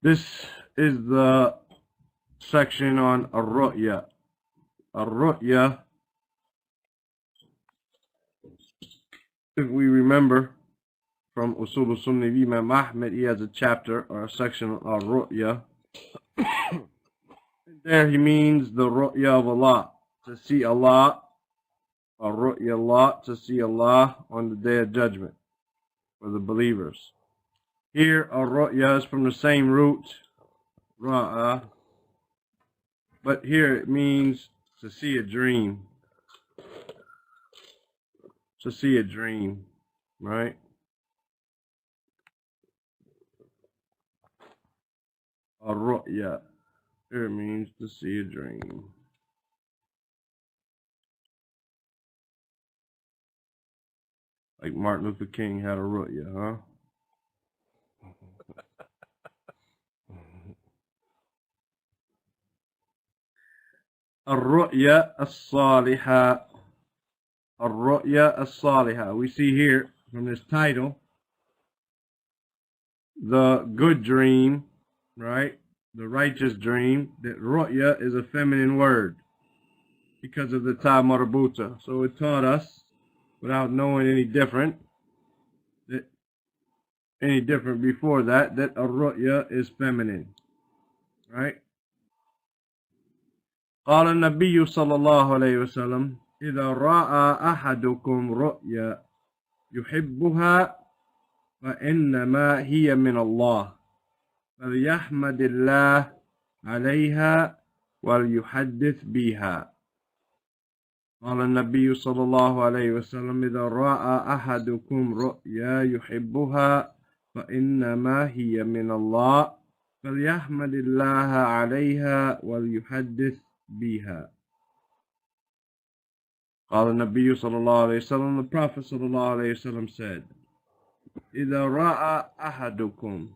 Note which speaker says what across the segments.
Speaker 1: This is the section on ar-ru'ya. Ar-ru'ya, if we remember from Usul al-Sunnah, Imam Ahmed, he has a chapter or a section on ar-ru'ya. There he means the ru'ya of Allah, to see Allah, ar-ru'ya Allah, to see Allah on the Day of Judgment for the believers. Here, ar-ru'ya is from the same root, ra'a, but here it means to see a dream. To see a dream, right? Ar-ru'ya. Here it means to see a dream. Like Martin Luther King had a ru'ya, huh? Ar-ru'ya as-salihah. Ar-ru'ya as-salihah. We see here from this title, the good dream, right? The righteous dream, that ru'ya is a feminine word because of the ta marbuta. So it taught us, without knowing any different before that ar-ru'ya is feminine, right? قال النبي صلى الله عليه وسلم إذا رأى أحدكم رؤيا يحبها فإنما هي من الله فليحمد الله عليها وليحدث بها. قال النبي صلى الله عليه وسلم إذا رأى أحدكم رؤيا يحبها فإنما هي من الله فليحمد الله عليها وليحدث بها. قال النبي صلى الله عليه وسلم, the Prophet صلى الله عليه وسلم said, إذا رأى أحدكم,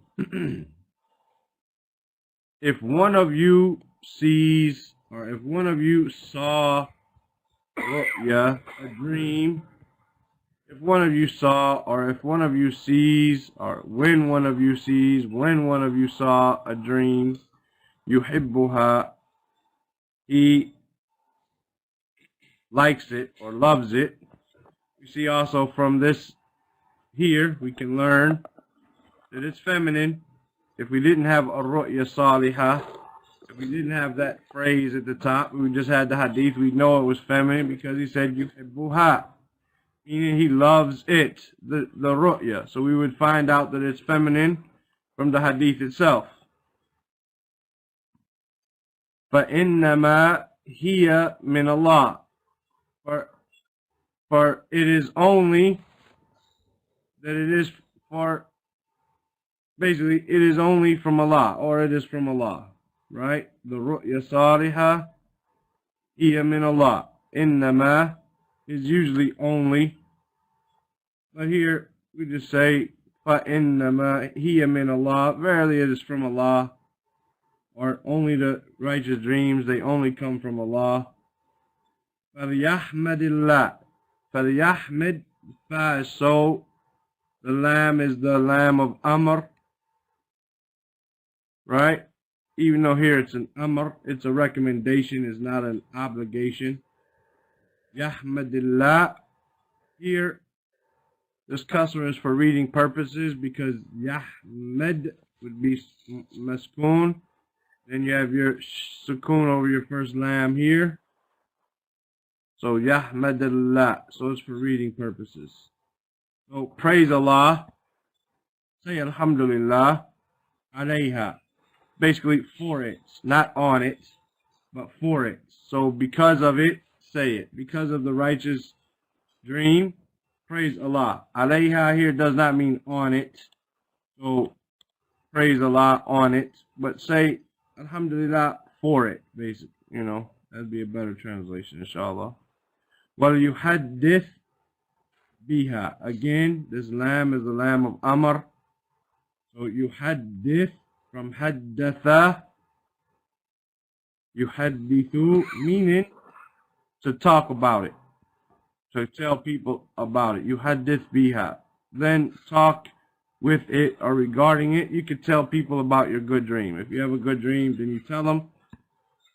Speaker 1: if one of you sees, or if one of you saw ru'ya, a dream, if one of you saw, or if one of you sees, or when one of you sees, when one of you saw a dream, yuhibbuha, he likes it or loves it. You see also from this here, we can learn that it's feminine. If we didn't have a ru'ya salihah, if we didn't have that phrase at the top, we just had the hadith, we'd know it was feminine because he said yuhibbuha, meaning he loves it, the ru'ya. So we would find out that it's feminine from the hadith itself. فَإِنَّمَا هِيَ مِنَ اللَّهِ, for it is only that it is for, basically it is only from Allah, or it is from Allah, right? The ru'ya salihah, hiya min Allah. Innama is usually only, but here we just say فَإِنَّمَا هِيَ مِنَ اللَّهِ, verily it is from Allah, or only the righteous dreams, they only come from Allah. فَلْيَحْمَدِ اللَّهِ, فَلْيَحْمِدْ, fa is so, the lam is the lam of amr, right? Even though here it's an amr, it's a recommendation, it's not an obligation. Yahmadillah, here this kasra is for reading purposes because Yahmed would be maskoon. Then you have your sukoon over your first lam here. So Yahmadillah, so it's for reading purposes. So praise Allah, say Alhamdulillah, alayha, basically for it, not on it, but for it. So because of it, say it. Because of the righteous dream, praise Allah. Alayha here does not mean on it. So praise Allah on it, but say Alhamdulillah for it, basically. You know, that'd be a better translation, inshallah. Wal yuhaddith biha. Again, this lam is the lam of amr. So yuhaddith from haddatha. Yuhaddithu, meaning to talk about it, to tell people about it. Yuhaddith biha. Then talk with it or regarding it. You could tell people about your good dream. If you have a good dream, then you tell them.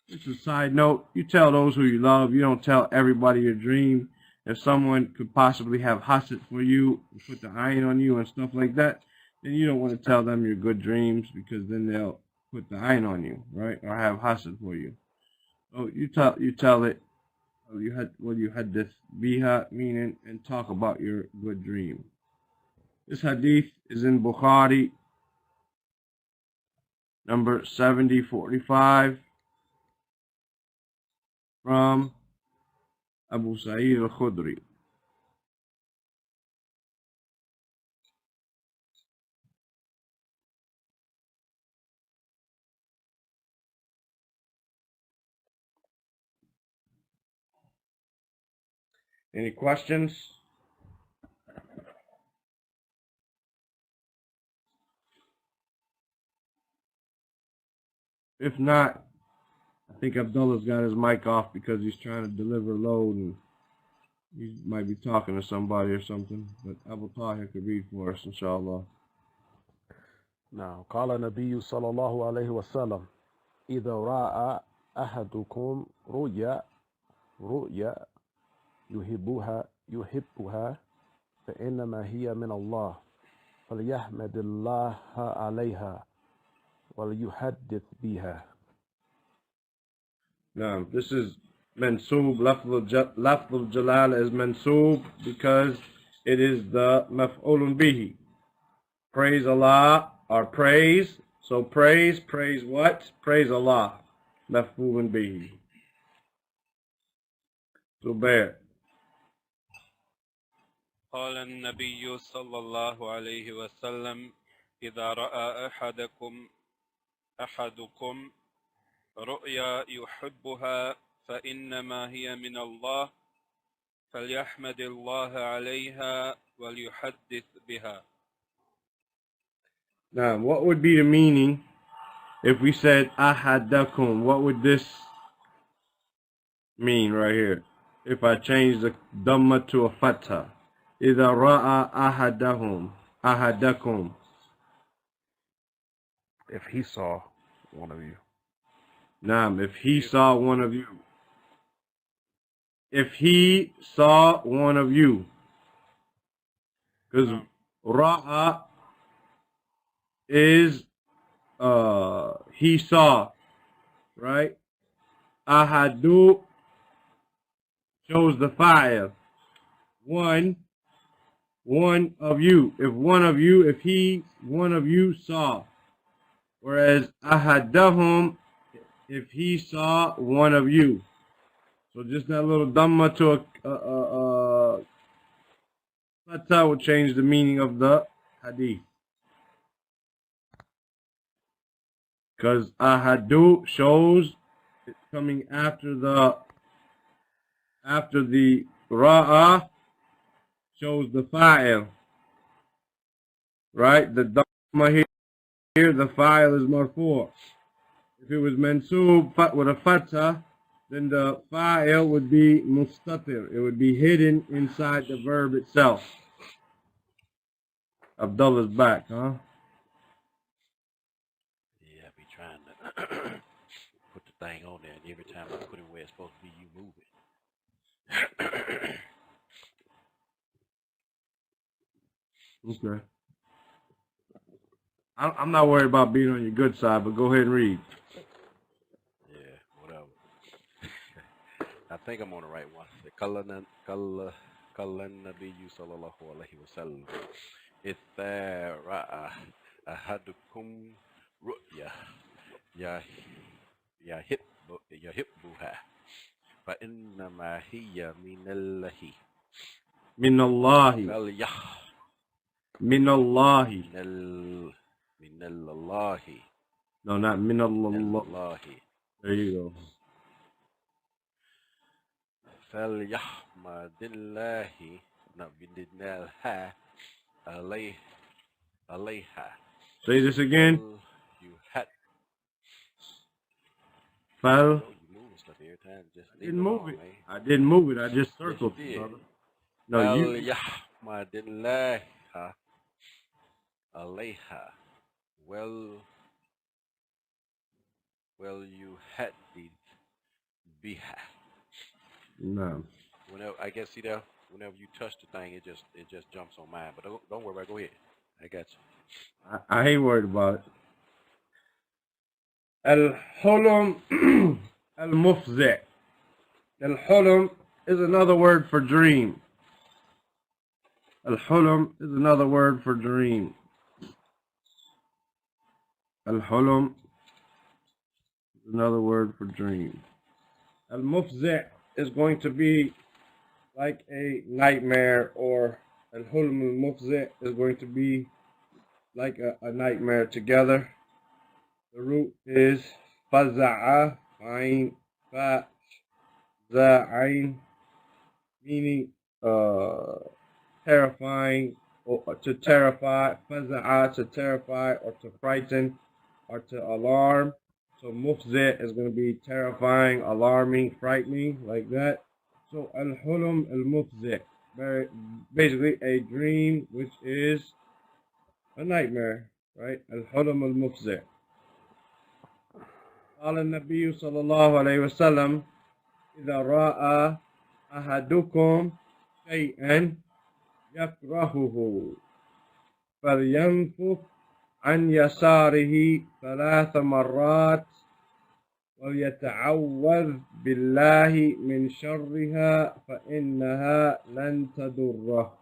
Speaker 1: Just a side note, you tell those who you love. You don't tell everybody your dream. If someone could possibly have hasad for you, put the iron on you and stuff like that, then you don't want to tell them your good dreams, because then they'll put the iron on you, right? Or have hasad for you. So you tell it. You had this biha, meaning, and talk about your good dream. This hadith is in Bukhari, number 7045, from Abu Sa'id al-Khudri. Any questions? If not, I think Abdullah's got his mic off because he's trying to deliver load and he might be talking to somebody or something. But Abu Tahir could read for us, inshallah.
Speaker 2: نعم قال النبي صلى الله عليه وسلم إذا رأى أحدكم رؤيا يحبها فإنما هي من الله فليحمد الله عليها وليحدث بها.
Speaker 1: Now, this is mansoob. Lafzul jalal is mansoob because it is the maf'ulun bihi. Praise Allah, or praise. So praise what? Praise Allah. Maf'ulun bihi. Zubair.
Speaker 3: قال النبي صلى الله عليه وسلم إذا رأى أحدكم رؤيا يحبها فإنما هي من الله فليحمد الله عليها وليحدث بها.
Speaker 1: Now, what would be the meaning if we said ahadakum? What would this mean right here? If I change the dhamma to a fatha. إذا رأى أحدكم.
Speaker 2: If he saw one of you.
Speaker 1: Naam, if he saw one of you. If he saw one of you. Because ra'a is he saw, right? Ahadu shows the fire. One of you. If one of you saw. Whereas ahadahum, if he saw one of you. So just that little dhamma to a fatha will change the meaning of the hadith. Because ahadu shows it's coming after the ra'a shows the fa'il. Right? The dhamma here, the fa'il is marfu'. If it was mansoob with a fatha, then the fa'il would be mustatir. It would be hidden inside the verb itself. Abdullah's back, huh?
Speaker 4: Yeah, I be trying to put the thing on there, and every time I put it where it's supposed to be, you move it.
Speaker 1: Okay. I'm not worried about being on your good side, but go ahead and read.
Speaker 4: Yeah, whatever. I think I'm on the right one. The Kalan Nabiyyu sallallahu alayhi wa sallam. إذا رأى أحدكم رؤيا يحبها فإنما هي من الله.
Speaker 1: من الله. من الله.
Speaker 4: من الله.
Speaker 1: No, not min Allah. There you go.
Speaker 4: فليحمد الله عليها.
Speaker 1: Say this again.
Speaker 4: You had.
Speaker 1: Fal.
Speaker 4: You move stuff every time. Just
Speaker 1: I didn't move it. I didn't move it. I just circled it, brother. No, you.
Speaker 4: alayha. Well, you had the biha.
Speaker 1: No.
Speaker 4: Whenever I guess see that whenever you touch the thing, it just jumps on mine. But don't worry about it. Go ahead. I got you.
Speaker 1: I ain't worried about it. Al-hulum al-mufzi'. Al-hulum is another word for dream. Al-hulum is another word for dream. Al-hulum is another word for dream. Al-mufzi' is going to be like a nightmare, or al-hulum al-mufzi' is going to be like a nightmare together. The root is faza'a, ayn, fa, za'ayn, meaning terrifying, or to terrify, faza'a, to terrify, or to frighten, or to alarm. So mufzi' is going to be terrifying, alarming, frightening, like that. So al-hulum al-mufzi', basically a dream which is a nightmare, right? Al-hulum al-mufzi'. قال النبي صلى الله عليه وسلم إذا رأى أحدكم شيئا يكرهه فلينفث عن يساره 3 مرات وليتعوذ بالله من شرها فإنها لن تضره.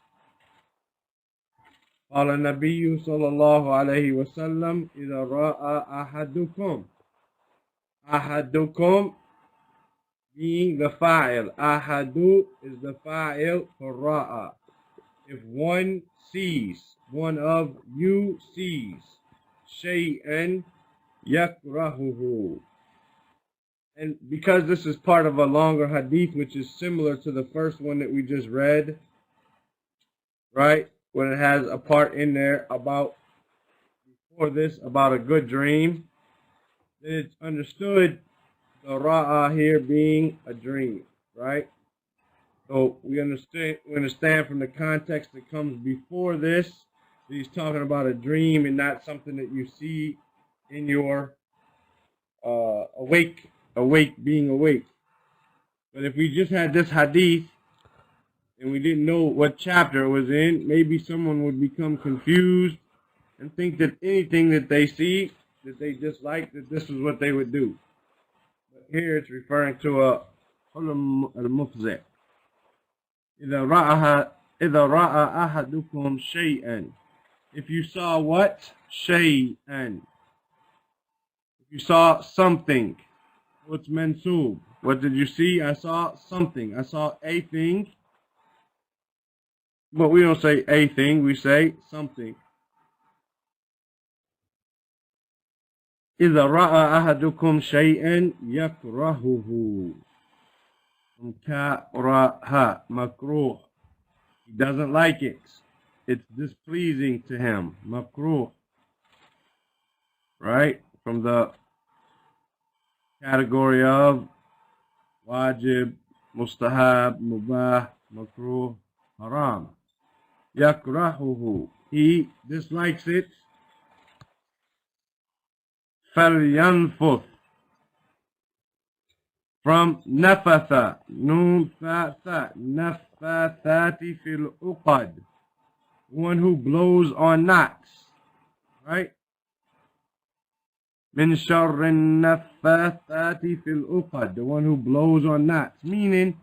Speaker 1: قال النبي صلى الله عليه وسلم إذا رأى أحدكم being the fa'il. Ahadu is the fa'il for ra'a. If one sees, one of you sees, shay'an yakrahuhu. And because this is part of a longer hadith, which is similar to the first one that we just read, right? When it has a part in there about, before this, about a good dream, then it's understood the ra'a here being a dream, right? So we understand from the context that comes before this that he's talking about a dream and not something that you see in your being awake. But if we just had this hadith and we didn't know what chapter it was in, maybe someone would become confused and think that anything that they see that they dislike, that this is what they would do. But here it's referring to a hulum al-mufzi'. إذا رأى أحدكم شيئا. If you saw what? شيئا. If you saw something. What's mansub? What did you see? I saw something. I saw a thing. But we don't say a thing, we say something. إذا رأى أحدكم شيئا يكرهه. كره, makruh. He doesn't like it. It's displeasing to him. Makruh. Right? From the category of wajib, mustahab, mubah, makruh, haram. Yakrahuhu. He dislikes it. فَلْيَنْفُثْ. From nafatha, nun fa tha, nafathati fil uqad, one who blows on knots, right? Min sharrin nafathati fil uqad, the one who blows on knots, meaning,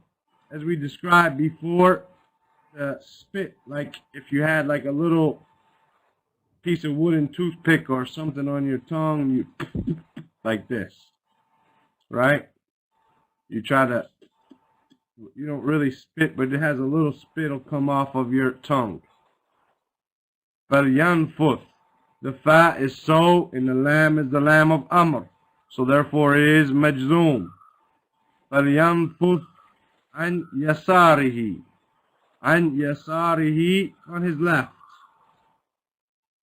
Speaker 1: as we described before, the spit, like if you had like a little piece of wooden toothpick or something on your tongue, you like this, right? You try to, you don't really spit, but it has a little spit will come off of your tongue. فَلْيَنْفُثْ. The fa is so, and the lam is the lam of amr. So therefore it is majzoom. فَلْيَنْفُثْ عَنْ يَسَارِهِ. عَنْ يَسَارِهِ, on his left.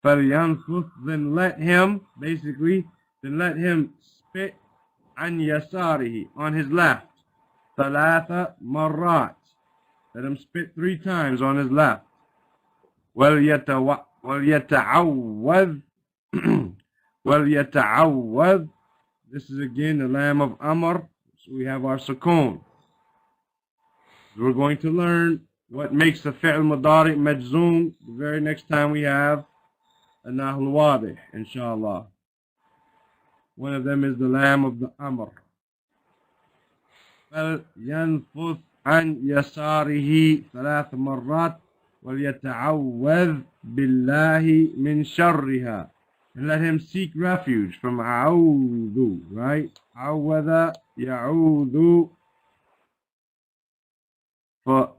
Speaker 1: فَلْيَنْفُثْ, then let him, basically, then let him spit عن يساره, on his left. ثلاث مرات. Let him spit 3 times on his left. وَلْيَتَوَعَّذْ وَلْيَتَعَوَّذْ وَلْيَتَعَوَّذْ. This is again the lam of Amr. So we have our sukoon. We're going to learn what makes the fi'l mudari majzoom the very next time we have a nahul wadih, inshallah. One of them is the lam of the Amr. فَلْيَنْفُثْ عَنْ يَسَارِهِ ثَلَاث مَرَّاتٍ وَلْيَتَعَوَّذْ بِاللَّهِ مِنْ شَرِّهَا. And let him seek refuge from a'udhu, right? عَوَّذَ يَعُوذُ.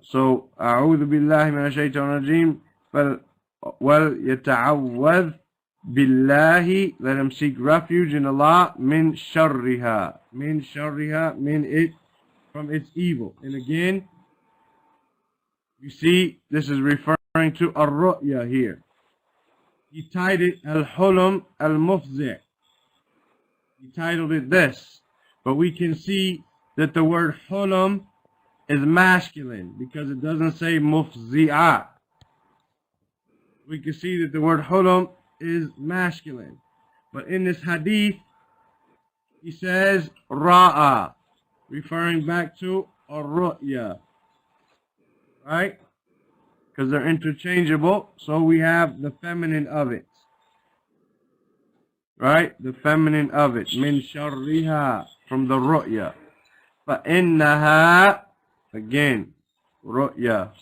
Speaker 1: So أعوذ بالله من الشيطان الرجيم وَلْيَتَعَوَّذْ بِاللَّهِ. Let him seek refuge in Allah min sharriha. Min sharriha, min it, from its evil. And again, you see, this is referring to ar-ru'ya here. He titled it al-hulum al-mufzi'. He titled it this. But we can see that the word hulum is masculine because it doesn't say mufzi'a. We can see that the word hulum is masculine. But in this hadith, he says ra'a, referring back to ar-ru'ya. Right? Because they're interchangeable, so we have the feminine of it. Right? The feminine of it. Min sharriha, from the ru'ya. فَإِنَّهَا, again, ru'ya.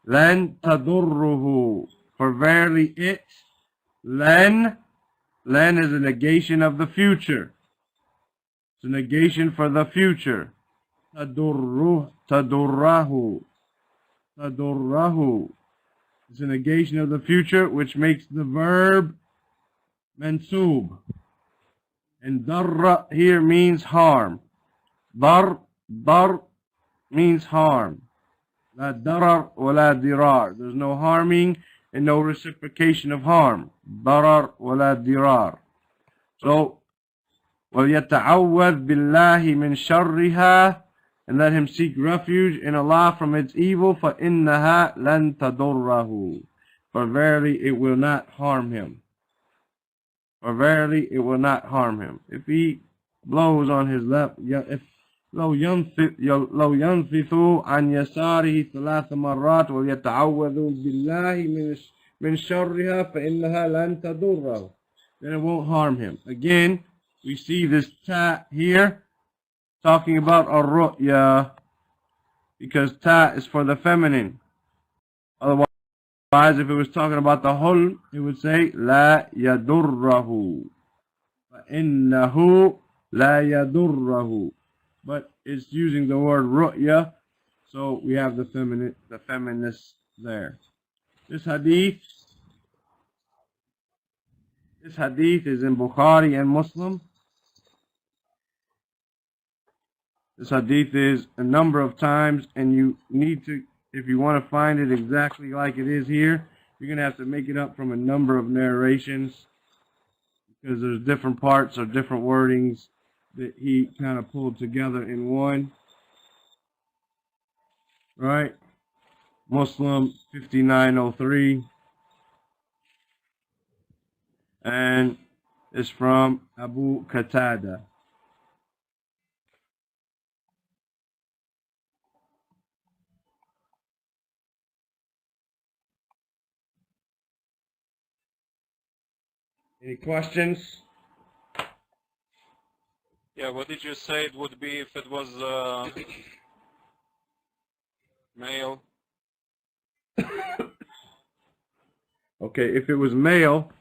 Speaker 1: لَن تَضُرُّهُ, for verily it, len is a negation of the future. It's a negation for the future. تَضُرَّهُ. تَضُرَّهُ. It's a negation of the future, which makes the verb mansub. And darra here means harm. Dar means harm. La darar wa la dirar. There's no harming and no reciprocation of harm. Darar wa la dirar. So, وَلْيَتَعَوَّذْ بِاللَّهِ مِنْ شَرِّهَا. And let him seek refuge in Allah from its evil. فَإِنَّهَا لَن تَضُرَّهُ. For verily it will not harm him. For verily it will not harm him. If he blows on his left, if لو ينفثوا عن يساره ثلاث مرات ويتعوذوا بالله من شرها فإنها لن تضره. Then it won't harm him. Again, we see this ta here talking about ar-ru'ya, because ta is for the feminine. Otherwise, if it was talking about the hulm, it would say la yadurrahu. فَإِنَّهُ la yadurrahu. But it's using the word ru'ya, so we have the feminist there. This hadith is in Bukhari and Muslim. This hadith is a number of times, and you need to, if you want to find it exactly like it is here, you're going to have to make it up from a number of narrations, because there's different parts or different wordings that he kind of pulled together in one. Right? Muslim 5903. And it's from Abu Qatada. Any questions?
Speaker 3: Yeah, what did you say it would be if it was male?
Speaker 1: Okay, if it was male,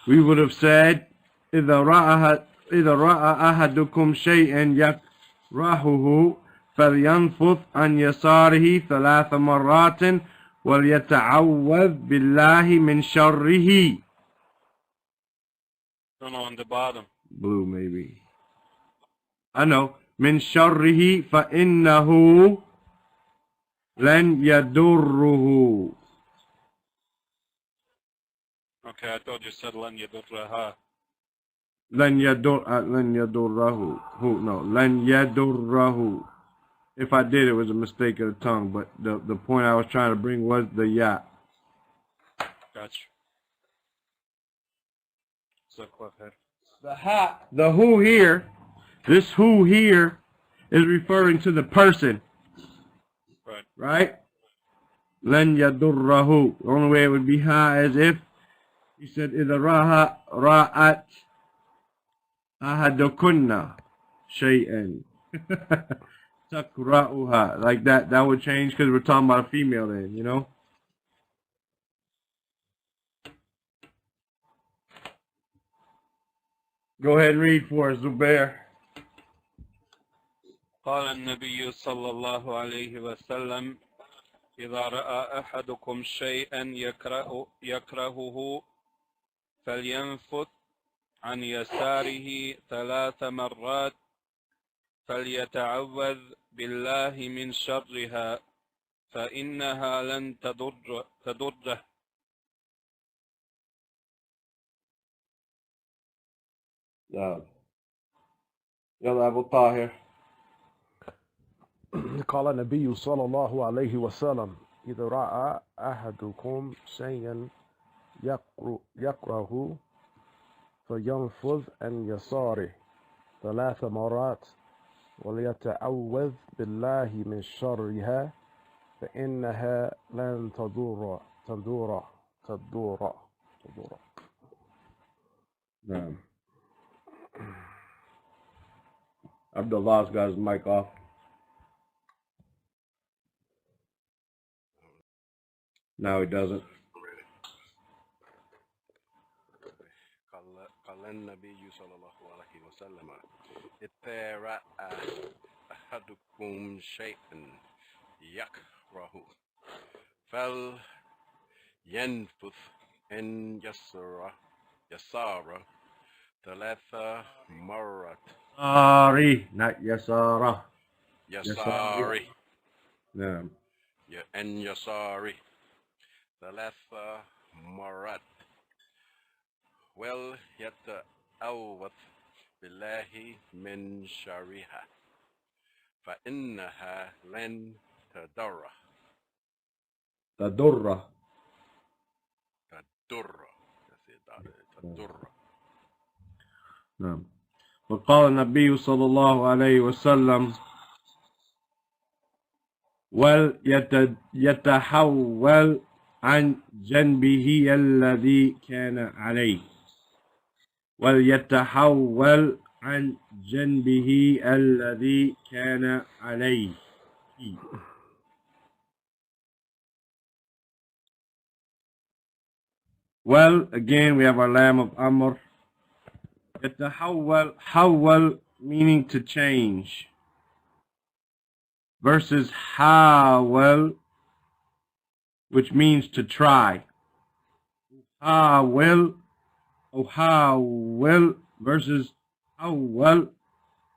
Speaker 1: we would have said إذا رأى أحدكم شيئا يكرهه فلينفث عن يساره ثلاث مرات وَلْيَتَعَوَّذْ بِاللَّهِ مِنْ شَرِّهِ.
Speaker 3: Don't know, on the bottom.
Speaker 1: Blue, maybe. I know. مِنْ شَرِّهِ فَإِنَّهُ لَنْ يَدُرُّهُ.
Speaker 3: Okay, I thought you said لَنْ يَدُرَّهَا.
Speaker 1: لَنْ يَدُرَّهُ. No, لَنْ يَدُرَّهُ. If I did, it was a mistake of the tongue, but the point I was trying to bring was the ya.
Speaker 3: Gotcha.
Speaker 1: The who here, this who here is referring to the person,
Speaker 3: Right.
Speaker 1: right? Lan yadurrahu. The only way it would be ha as if he said إذا رأت أحدكن شيئا تقرأها. Like that. That would change because we're talking about a female then, you know? Go ahead and read for us, Zubair.
Speaker 3: قال النبي صلى الله عليه وسلم إذا رأى أحدكم شيئا يكرهه فلينفث عن يساره 3 مرات فليتعوذ بالله من شرها فإنها لن تضره.
Speaker 1: يلا أبو طاهر.
Speaker 2: قال النبي صلى الله عليه وسلم إذا رأى أحدكم شيئا يكره فينفذ عن يساره 3 مرات وليتعوذ بالله من شرها فإنها لن تضر.
Speaker 1: نعم. Abdullah's got his mic off. No, he doesn't.
Speaker 4: قال النبي صلى الله عليه وسلم إذا رأى أحدكم شيئا يكره فلينفث عن يساره 3 مرات.
Speaker 1: Sorry, not yasara.
Speaker 4: يساري.
Speaker 1: نعم.
Speaker 4: عن يساري 3 مرات وليتعوذ بالله من شرها فإنها لن تضره.
Speaker 1: تضر. نعم. وقال النبي صلى الله عليه وسلم وليتحول عن جنبه الذي كان عليه. وليتحول عن جنبه الذي كان عليه. Well, again, we have our lamb of Amr. يتحول, حول meaning to change, versus حاول, which means to try. حاول, أحاول versus حول.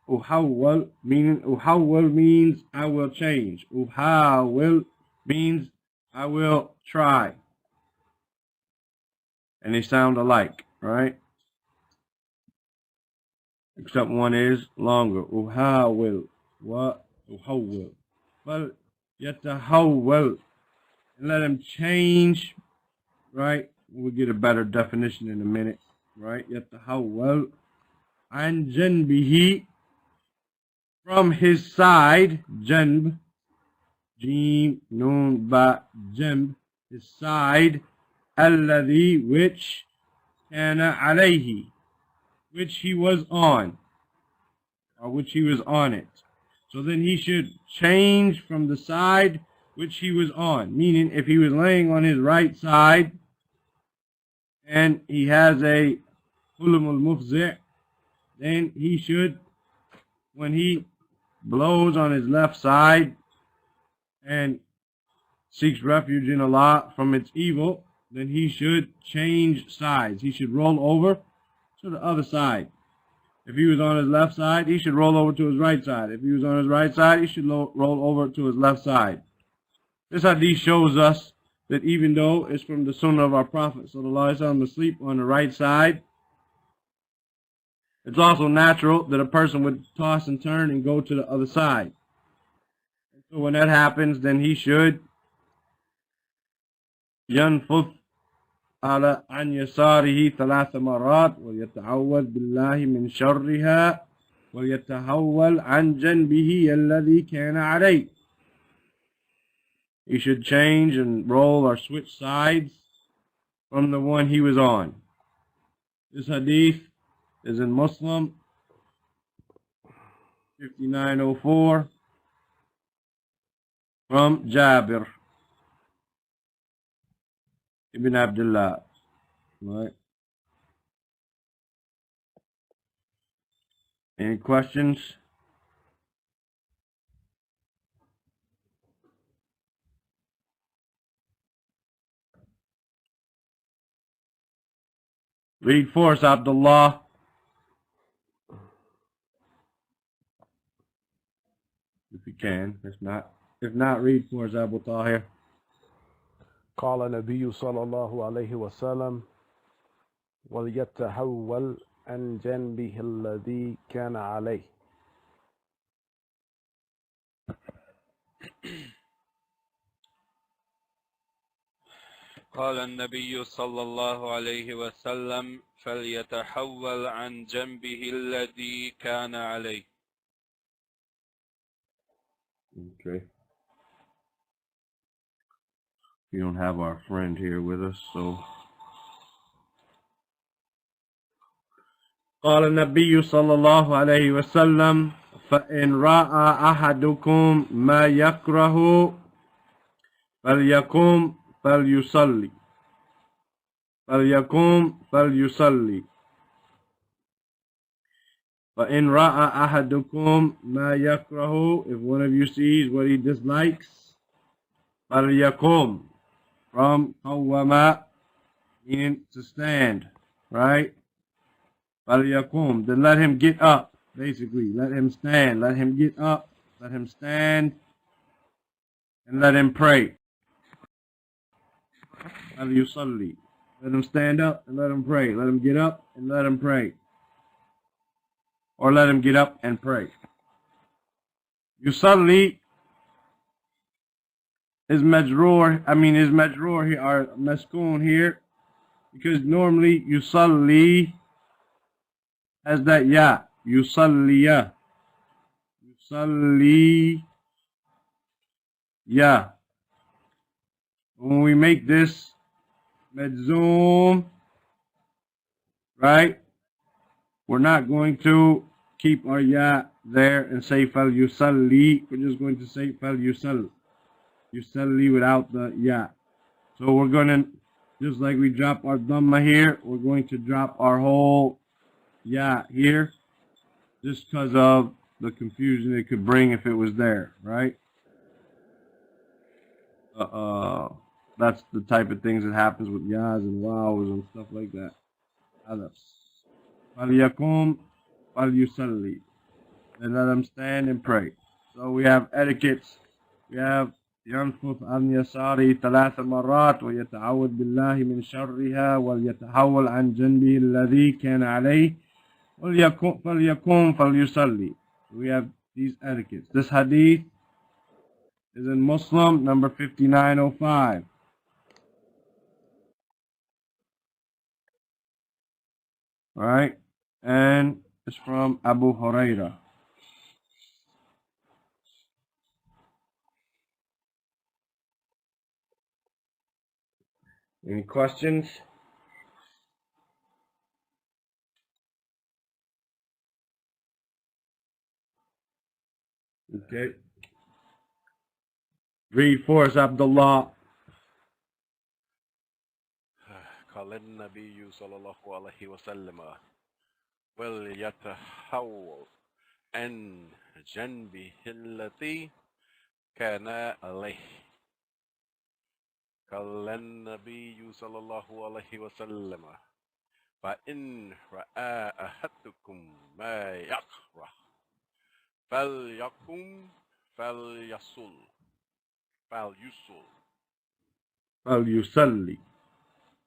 Speaker 1: أحول means I will change. أحاول means I will try. And they sound alike, right? Except one is longer. أحاول. What? أحول. But يتحول. And let him change, right? We'll get a better definition in a minute, right? يتحول عن جنبه, from his side. جنب, جيم نون با جنب, his side. الذي, which, كان عليه, which he was on, or which he was on it. So then he should change from the side which he was on. Meaning, if he was laying on his right side and he has a hulumul mufzi', then he should, when he blows on his left side and seeks refuge in Allah from its evil, then he should change sides. He should roll over to the other side. If he was on his left side, he should roll over to his right side. If he was on his right side, he should roll over to his left side. This hadith shows us that even though it's from the sunnah of our Prophet ﷺ to sleep on the right side, it's also natural that a person would toss and turn and go to the other side. So when that happens, then he should yanfuth على عن يساره 3 مرات وليتعوذ بالله من شرها وليتهول عن جنبه الذي كان عليه. He should change and roll or switch sides from the one he was on. This hadith is in Muslim 5904 from Jabir ibn Abdullah. Right. Any questions? Read for us, Abdullah. If you can. If not, read for us, Abu Tahir.
Speaker 2: قال النبي صلى الله عليه وسلم وليتحول عن جنبه الذي كان عليه.
Speaker 3: قال النبي صلى الله عليه وسلم فليتحول عن جنبه الذي كان عليه.
Speaker 1: Okay. We don't have our friend here with us, so. قال النبي صلى الله عليه وسلم فإن رأى أحدكم ما يكره فليقم فليصلي فإن رأى أحدكم ما يكره, if one of you sees what he dislikes, فليقم, from قوما, meaning to stand, right? فليقم, then let him get up, basically. Let him stand, let him get up, let him stand, and let him pray. فليصلي, let him stand up and let him pray. Let him get up and let him pray. Or let him get up and pray. Yusalli is majroor, here, or maskoon here, because normally yusalli has that ya. Yusalliya. When we make this medzum, right, we're not going to keep our ya there and say fal yusalli. We're just going to say fal yusall. Yusalli without the ya. So we're going to, just like we drop our dhamma here, we're going to drop our whole ya here, just because of the confusion it could bring if it was there, right? That's the type of things that happens with yas and wows and stuff like that. Adab. فَلْيَقُمْ فَلْيُصَلِّ, and let them stand and pray. So we have etiquettes. We have ينفث عن يساره 3 مرات ويتعوذ بالله من شرها وليتحول عن جنبه الذي كان عليه فليقم فليصلي. We have these etiquettes. This hadith is in Muslim number 5905. Right? And it's from Abu Hurairah. Any questions? Okay. Read for us, Abdullah.
Speaker 4: قال النبي صلى الله عليه وسلم وليتحول عن جنبه الذي كان عليه. قال النبي صلى الله عليه وسلم فإن رأى أحدكم ما يكره فليقم
Speaker 1: فليصلي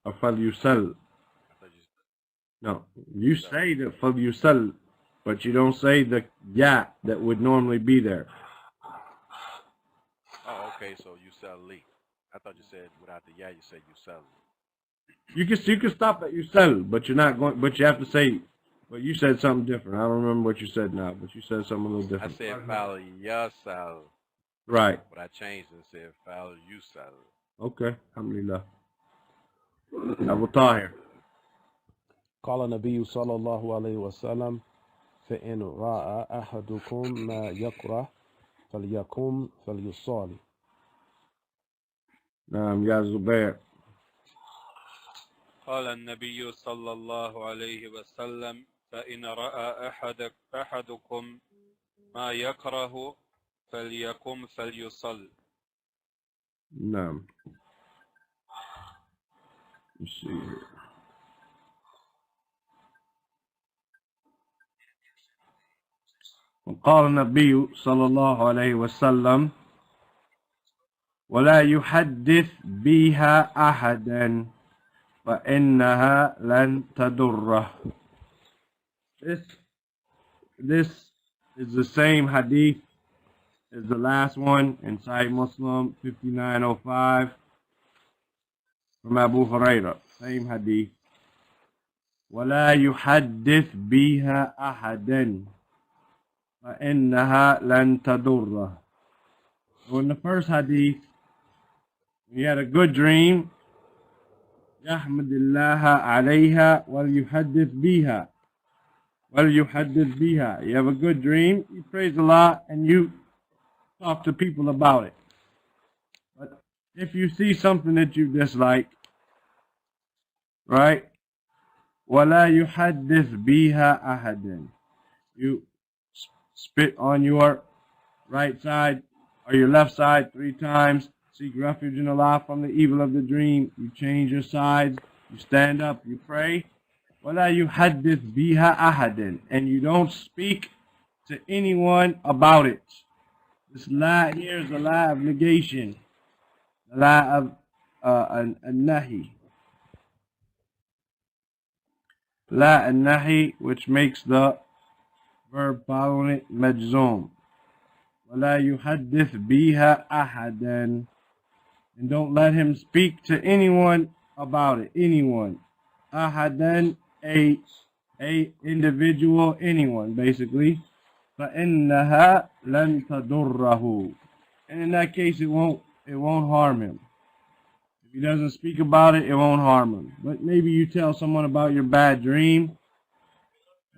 Speaker 1: or فليصل. No, you say the فليصل, but you don't say the ya that would normally be there.
Speaker 4: Oh, okay, so yusalli. I thought you said without the ya, you said yusalli.
Speaker 1: You can stop at yusal, but you're not going. But you have to say. But you said something different. I don't remember what you said now, but you said something a little
Speaker 4: I
Speaker 1: different.
Speaker 4: said fal yasal,
Speaker 1: Right.
Speaker 4: but I changed and said fal yusal.
Speaker 1: Okay. Alhamdulillah. Abu Tahir.
Speaker 2: قال النبي صلى الله عليه وسلم فإن رأى أحدكم ما يكره فليقم فليصلي.
Speaker 1: Ya Zubair.
Speaker 3: قال النبي صلى الله عليه وسلم فإن رأى أحدكم ما يكره فليقم فليصل.
Speaker 1: Naam. Let's see here. وقال النبي صلى الله عليه وسلم ولا يحدث بها أحدا فإنها لن تضره. This is the same hadith as the last one in Sahih Muslim 5905 from Abu Hurairah. Same hadith. ولا يحدث بها أحدا فإنها لن تضره. So in the first hadith, you had a good dream. يحمد الله عليها وليحدث بها. وَلْيُحَدِّثْ بِهَا. You have a good dream, you praise Allah, and you talk to people about it. But if you see something that you dislike, right? وَلَا يُحَدِّثْ بِهَا أَحَدٍ. You spit on your right side or your left side 3 times, seek refuge in Allah from the evil of the dream, you change your sides, you stand up, you pray. وَلَا يُحَدِّثْ بِهَا أَحَدٍ. And you don't speak to anyone about it. This la here is the la of negation. The la of an-nahi. La an-nahi, which makes the verb following it majzoom. وَلَا يُحَدِّثْ بِهَا أَحَدًا. And don't let him speak to anyone about it. Anyone. Ahadan, a individual, anyone, basically. فَإِنَّهَا لَن تَضُرَّهُ. And in that case, it won't harm him. If he doesn't speak about it, it won't harm him. But maybe you tell someone about your bad dream,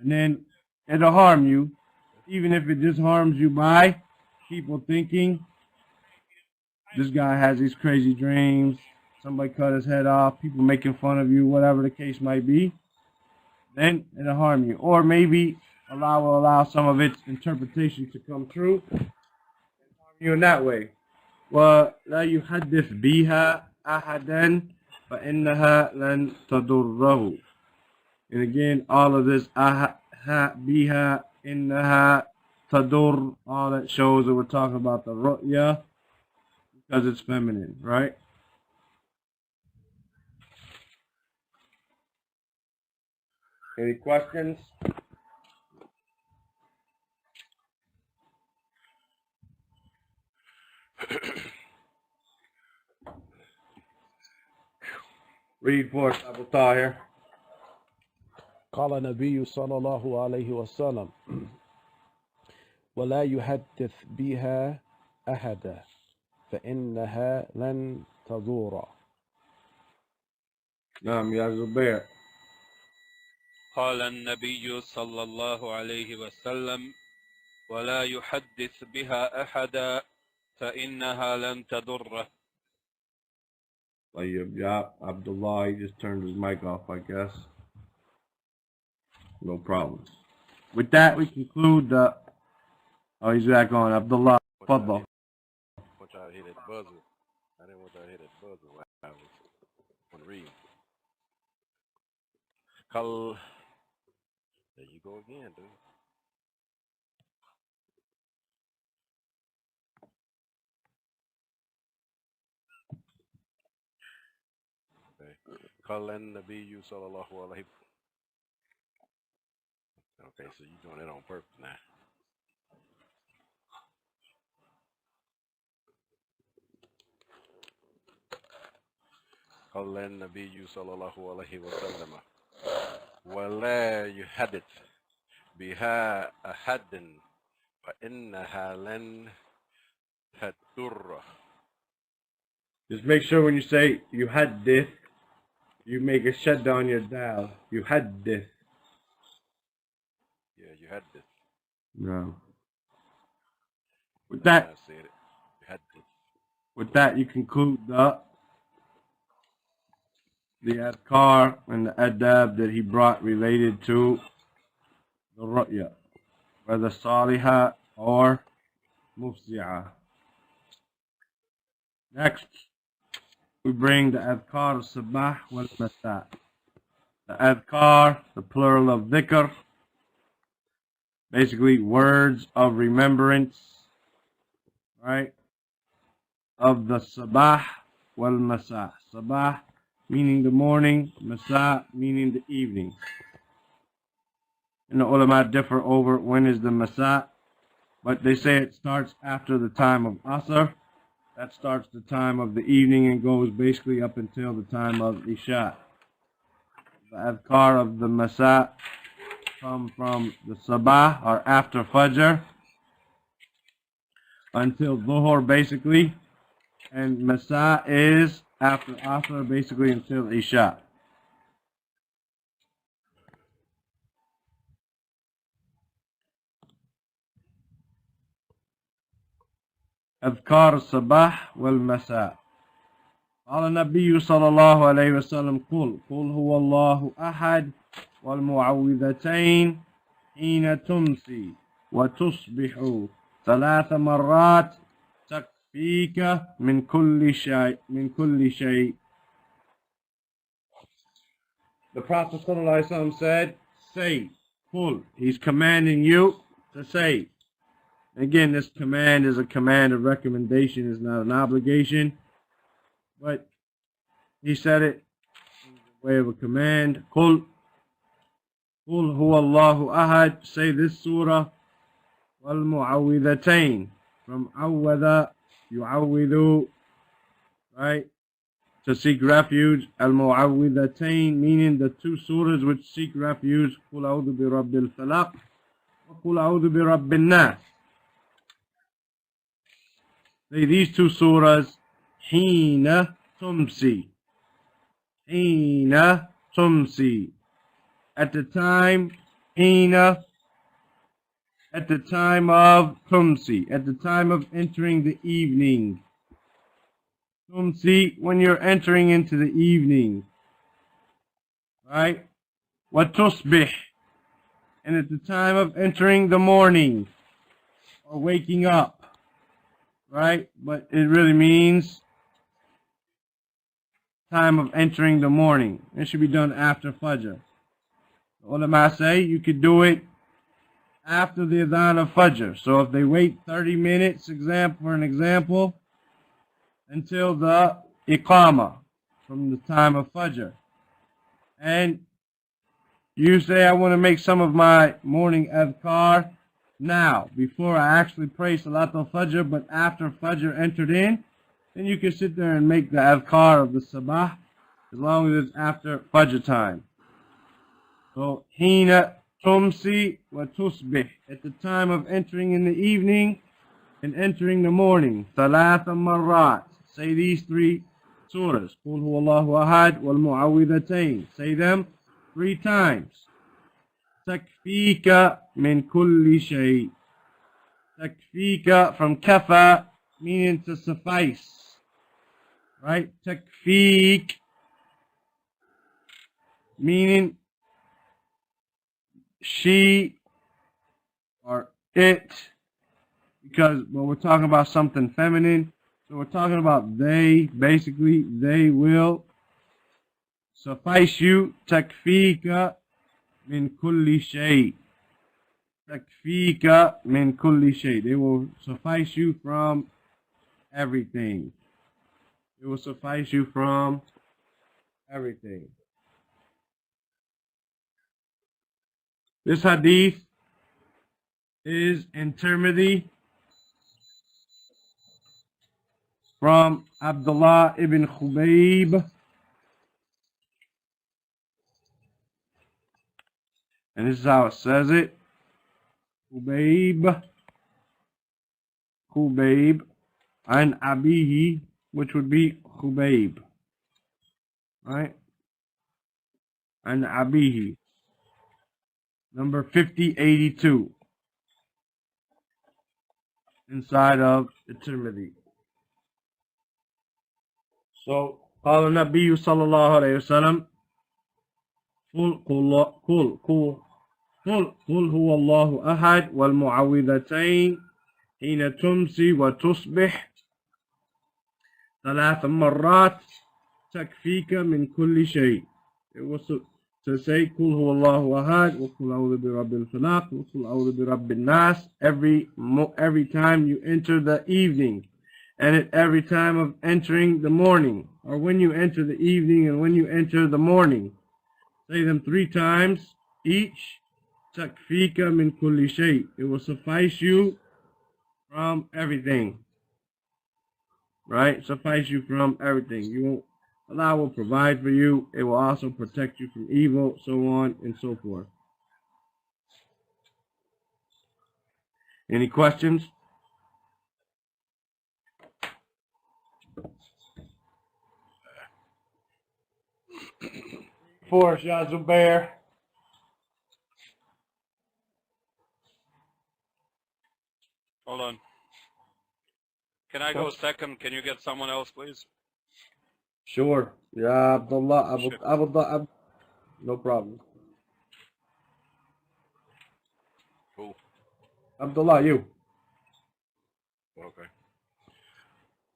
Speaker 1: and then it'll harm you. Even if it just harms you by people thinking, this guy has these crazy dreams, somebody cut his head off, people making fun of you, whatever the case might be, then it'll harm you. Or maybe Allah will allow some of its interpretation to come true and harm you in that way. وَلَا يُحَدِّثْ بِهَا أَحَدًا فَإِنَّهَا لَن تَضُرَّهُ. And again, all of this biha, innaha, tadur, all that shows that we're talking about the ru'ya because it's feminine, right? Any questions? Read for us, Abu Tahir.
Speaker 2: قال النبي صلى الله عليه وسلم ولا يحدث بها أحدا فإنها لن تضر.
Speaker 1: نعم يا زبير.
Speaker 3: قال النبي صلى الله عليه وسلم ولا يحدث بها أحدا فإنها لن تضره.
Speaker 1: طيب يا Abdullah, he just turned his mic off, I guess. No problem. With that, we conclude the... Oh, he's back on. Abdullah, tfaddal.
Speaker 4: I want y'all to hit that buzzer. I didn't want y'all to hit that buzzer while I was reading. Call. There you go again, dude. Okay. Call Nabi sallallahu alayhi. Okay, so you're doing it on purpose now. قال النبي صلى الله عليه وسلم ولا يحدث بها أحد فإنها لن تضر.
Speaker 1: Just make sure when you say you hadith, you make a shadda on your dal. You hadith.
Speaker 4: Yeah, you had this.
Speaker 1: No. With that,
Speaker 4: I said it. You had this.
Speaker 1: with that, you conclude the Adhkar and the Adab that he brought related to the Ru'ya, whether Salihah or Mufsi'ah. Next, we bring the Adhkar al-Sabah wal-Masa. The Adhkar, the plural of dhikr, basically words of remembrance, right, of the Sabah wal-Masa. Sabah meaning the morning, Masa meaning the evening. And the ulama differ over when is the Masa, but they say it starts after the time of Asr. That starts the time of the evening and goes basically up until the time of Isha. The Adhkar of the Masa come from the Sabah or after Fajr until Dhuhr basically, and Masa is after Asr basically until Isha. أذكار الصباح والمساء. قال النبي صلى الله عليه وسلم قل هو الله أحد والمعوذتين حين تمسي وتصبح 3 مرات تكفيك من كل شيء. The Prophet ﷺ said, say, قل. He's commanding you to say. Again, this command is a command of recommendation, is not an obligation. But he said it in the way of a command. Qul huwa Allahu ahad. Say this surah. Wal mu'awwidhatayn. From awwada, yu'awwidhu. Right? To seek refuge. Al mu'awwidhatayn. Meaning the 2 surahs which seek refuge. Qul a'udhu bi rabbil falaq. Wa qul a'udhu bi rabbin nas. Say these 2 surahs. Hina tumsi. Hina tumsi. At the time, hina, at the time of tumsi, at the time of entering the evening. Tumsi, when you're entering into the evening. Right? Wa tusbih. And at the time of entering the morning. Or waking up. Right? But it really means time of entering the morning. It should be done after Fajr. The ulama say you could do it after the adhan of Fajr. So if they wait 30 minutes, for an example, until the Iqamah from the time of Fajr, and you say, I want to make some of my morning adhkar now, before I actually pray Salat al-Fajr, but after Fajr entered in, then you can sit there and make the adhkar of the Sabah, as long as it's after Fajr time. So, Hina tumsi wa tusbih. At the time of entering in the evening and entering the morning. Thalatha marrat. Say these 3 surahs. Qul huwa Allahu ahad wal mu'awwidhatayn. Say them 3 times. Takfika min kulli shay. Takfika from kafa, meaning to suffice. Right? Takfik, meaning she or it, because when we're talking about something feminine, so we're talking about they, basically, they will suffice you. Takfika min kulli shay. Takfika min kulli shay. They will suffice you from everything. It will suffice you from everything. This hadith is in Tirmidhi from Abdullah ibn Khubayb And this is how it says it. Khubayb, and Abihi, which would be Khubayb. Right? And Abihi. Number 5082. Inside of the Tirmidhi. So, قال النبي صلى الله عليه وسلم قل هو الله أحد والمعوذتين حين تمسي وتصبح 3 مرات تكفيك من كل شيء. It was to say قل هو الله أحد وقل أعوذ برب الفلق وقل أعوذ برب الناس every time you enter the evening, and at every time of entering the morning, or when you enter the evening and when you enter the morning. Say them 3 times each. Takfika min kulli shay. It will suffice you from everything. Right? Suffice you from everything. You won't. Allah will provide for you. It will also protect you from evil, so on and so forth. Any questions? For us, Ya Zubair.
Speaker 3: Hold on. Can I go second? Can you get someone else, please?
Speaker 1: Sure. Ya Abdullah. Abdullah. No problem.
Speaker 4: Who?
Speaker 1: Abdullah, you.
Speaker 4: Okay.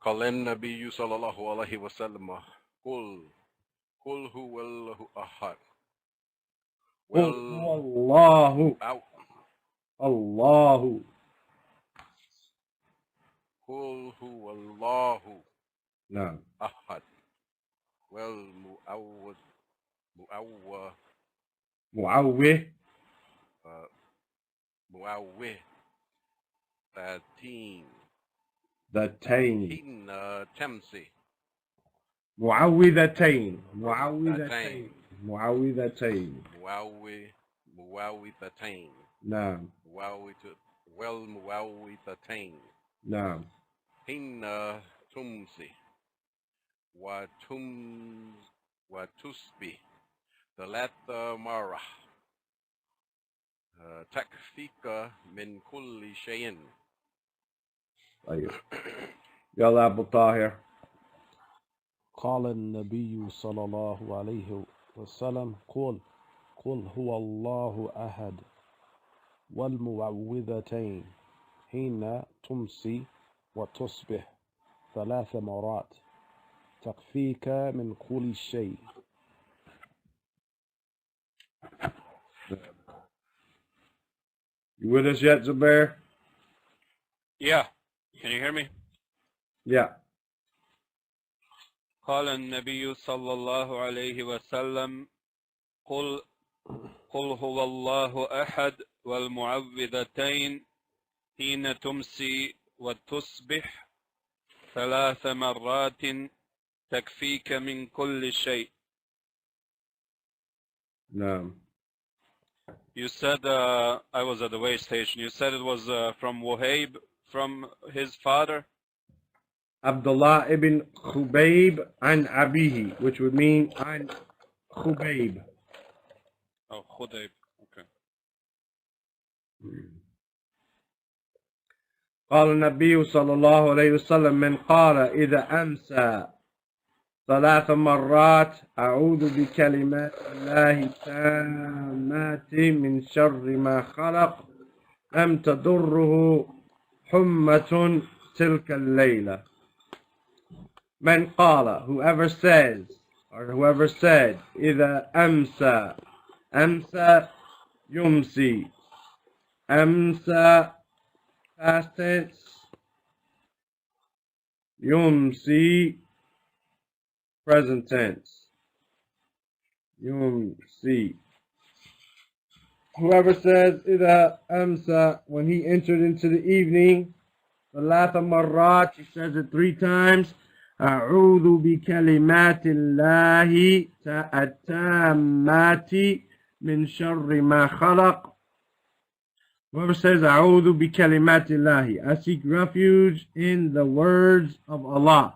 Speaker 4: قال النبي صلى الله عليه وسلم قل هو الله أحد
Speaker 1: Allahu. Allahu.
Speaker 4: قل هو الله
Speaker 1: نعم.
Speaker 4: أحد
Speaker 1: معوه. ذاتين.
Speaker 4: حين تمسي.
Speaker 1: معوذتين. نعم.
Speaker 4: والمعوذتين.
Speaker 1: نعم.
Speaker 4: حين تمسي وتصبح 3 مرة تكفيك من كل شيء.
Speaker 1: طيب. يلا أبو طاهر.
Speaker 2: قال النبي صلى الله عليه وسلم قل هو الله أحد والمعوذتين حين تمسي وتصبح 3 مرات تكفيك من كل شيء.
Speaker 1: You with us yet, Zubair?
Speaker 3: Yeah. Can you hear me?
Speaker 1: Yeah.
Speaker 3: قال النبي صلى الله عليه وسلم قل هو الله أحد والمعوذتين حين تمسي وتصبح 3 مرات تكفيك من كل شيء.
Speaker 1: No.
Speaker 3: You said, I was at the way station, you said it was from Wahib, from his father?
Speaker 1: Abdullah ibn Khubayb and Abihi, which would mean an Khubayb.
Speaker 3: Oh, Khudayb, okay.
Speaker 1: قال النبي صلى الله عليه وسلم من قال إذا أمسى 3 مرات أعوذ بكلمات الله التامات من شر ما خلق لم تضره حمة تلك الليلة. من قال, whoever says, or whoever said, إذا أمسى, أمسى يمسي, أمسى past tense, يمسي present tense, يمسي. Whoever says إذا أمسى, when he entered into the evening, ثلاث مرات, he says it 3 times, أعوذ بكلمات الله التامات من شر ما خلق. Whoever says, أعوذ بكلمات الله, I seek refuge in the words of Allah.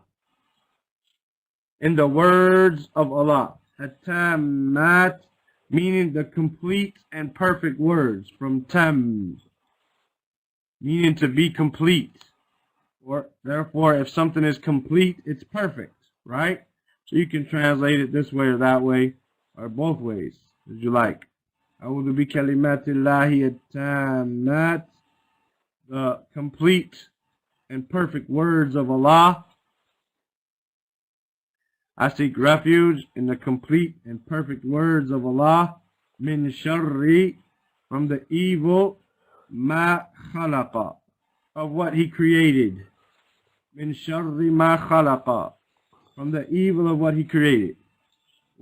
Speaker 1: In the words of Allah. التامات, meaning the complete and perfect words. From tam, meaning to be complete. Or therefore, if something is complete, it's perfect, right? So you can translate it this way or that way, or both ways, as you like. أعوذ بكلمات الله التامات, the complete and perfect words of Allah. I seek refuge in the complete and perfect words of Allah. Min sharri, from the evil, ma khalaqa, of what He created. Min sharri ma khalaqa, from the evil of what He created.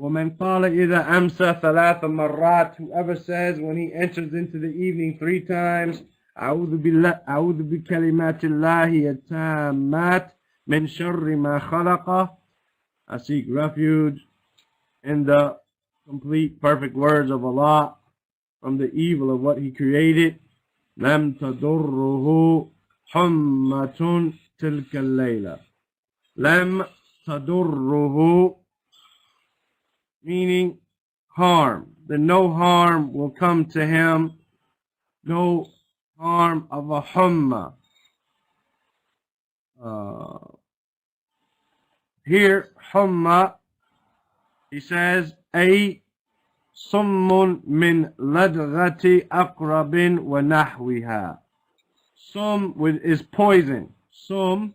Speaker 1: وَمَنْ قَالَ إِذَا أَمْسَى ثَلَاثَ مَرَّاتٍ, whoever says when he enters into the evening 3 times, أعوذ بكلمات الله التامات من شر ما خلق, I seek refuge in the complete perfect words of Allah from the evil of what He created. لَمْ تَضُرُّهُ حُمَّةٌ تِلْكَ اللَّيْلَةِ. لَمْ تَضُرُّهُ, meaning harm. That no harm will come to him. No harm of a humma. Here, humma, he says, a summun min ladghati aqrabin wa nahwiha. Sum is poison. Sum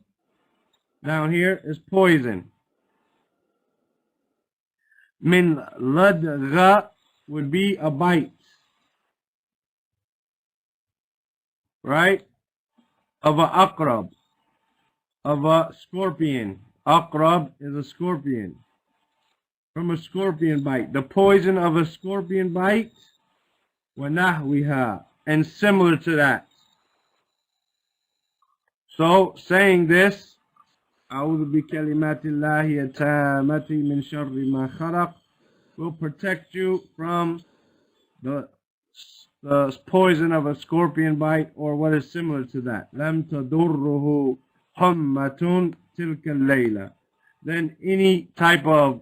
Speaker 1: down here is poison. Min ladgha would be a bite, right? Of a aqrab, of a scorpion. Aqrab is a scorpion. From a scorpion bite. The poison of a scorpion bite, wa nahwiha, and similar to that. So, saying this, أعوذ بكلمات الله التامة من شر ما خلق, will protect you from the poison of a scorpion bite or what is similar to that. لم تضره حمة تلك الليلة. Then any type of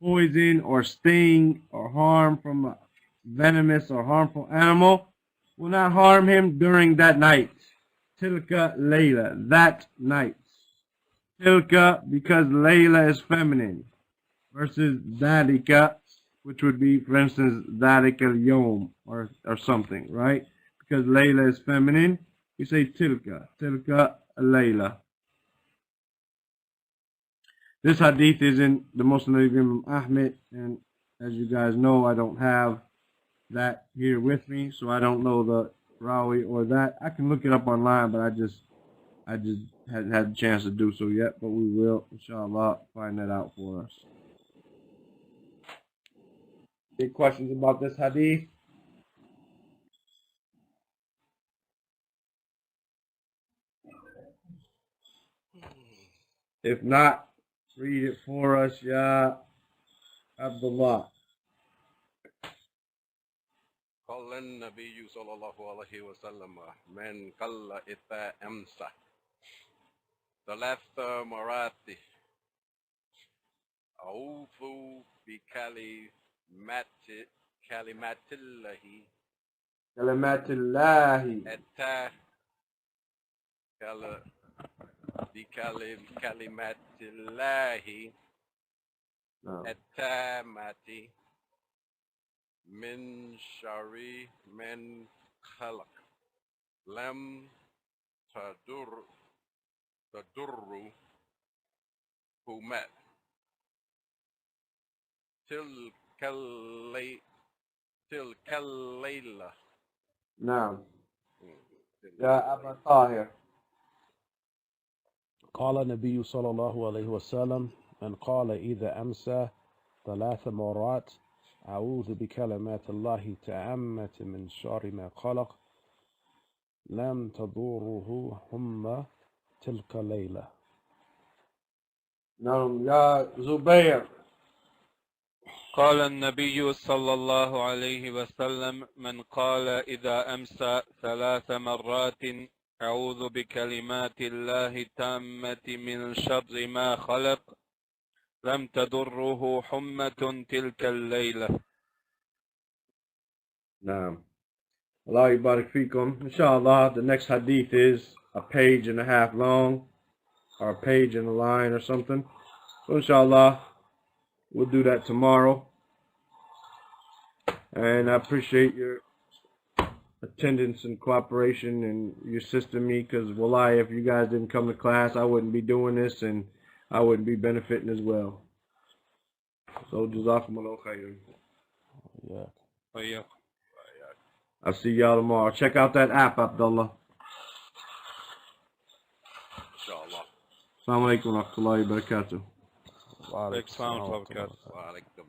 Speaker 1: poison or sting or harm from a venomous or harmful animal will not harm him during that night. Tilka layla, that night. Tilka, because layla is feminine, versus dhalika, which would be, for instance, dhalika al-yawm, or something, right? Because layla is feminine, you say tilka, tilka layla. This hadith is in the Muslim of Imam Ahmed, and as you guys know, I don't have that here with me, so I don't know the Rawi or that. I can look it up online, but I just hadn't had a chance to do so yet, but we will, inshallah, find that out for us. Any questions about this hadith? If not, read it for us, Ya Abdullah.
Speaker 4: قال النبي صلى الله عليه وسلم من قل إذا أمسى 3 مرات أعوذ بكلمات الله
Speaker 1: كلمات الله
Speaker 4: بكلمات الله التامات من شر من خلق لم تضره مات تلك الليلة.
Speaker 1: نعم. يا أبا طاهر.
Speaker 2: قال النبي صلى الله عليه وسلم من قال إذا أمسى 3 مرات أعوذ بكلمات الله التامة من شر ما خلق لم تضره حمى تلك الليلة.
Speaker 1: نعم. يا زبير.
Speaker 3: قال النبي صلى الله عليه وسلم من قال إذا أمسى 3 مرات أعوذ بكلمات الله التامة من شر ما خلق لم تضره حمة تلك الليلة.
Speaker 1: Naam. Allah yubarak fikum. Inshallah, the next hadith is a page and a half long, or a page and a line or something. So inshallah, we'll do that tomorrow. And I appreciate your attendance and cooperation and you assisting me, because wallahi, if you guys didn't come to class, I wouldn't be doing this and I wouldn't be benefiting as well. So jazakumullah khairan.
Speaker 2: Yeah.
Speaker 3: وإياكم.
Speaker 1: I'll see y'all tomorrow. Check out that app, Abdullah.
Speaker 4: Inshallah.
Speaker 1: Assalamu alaikum wa rahmatullahi wa barakatuh.
Speaker 2: Wa alaikum
Speaker 3: Wa alaikum
Speaker 2: assalam wa
Speaker 3: wa
Speaker 2: rahmatullahi wa barakatuh.
Speaker 4: Wa alaikum